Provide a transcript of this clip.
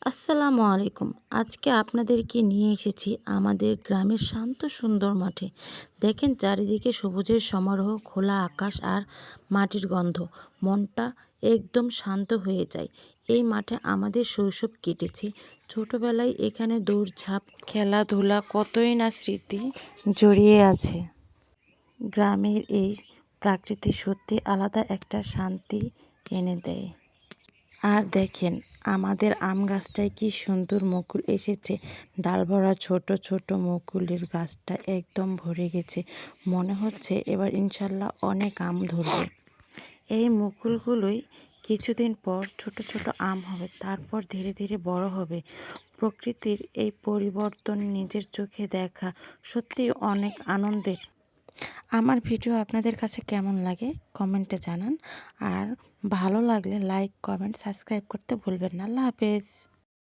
আসসালামু আলাইকুম। আজকে আপনাদেরকে নিয়ে এসেছি আমাদের গ্রামের শান্ত সুন্দর মাঠে। দেখেন চারিদিকে সবুজের সমারোহ, খোলা আকাশ আর মাটির গন্ধ। মনটা একদম শান্ত হয়ে যায়। এই মাঠে আমাদের শৈশব কেটেছে। ছোটবেলায় এখানে দৌড়ঝাঁপ, খেলাধুলা, কতই না স্মৃতি জড়িয়ে আছে। গ্রামের এই প্রাকৃতিক সত্যি আলাদা একটা শান্তি এনে দেয়। আর দেখেন আমাদের আম গাছটায় কি সুন্দর মুকুল এসেছে। ডাল ভরা ছোট ছোট মুকুলের গাছটা একদম ভরে গেছে। মনে হচ্ছে এবার ইনশাল্লাহ অনেক আম ধরবে। এই মুকুলগুলোই কিছুদিন পর ছোট ছোট আম হবে, তারপর ধীরে ধীরে বড় হবে। প্রকৃতির এই পরিবর্তন নিজের চোখে দেখা সত্যি অনেক আনন্দের। আমার ভিডিও আপনাদের কাছে কেমন লাগে কমেন্টে জানান। আর ভালো লাগলে লাইক, কমেন্ট, সাবস্ক্রাইব করতে ভুলবেন না। আল্লাহ হাফেজ।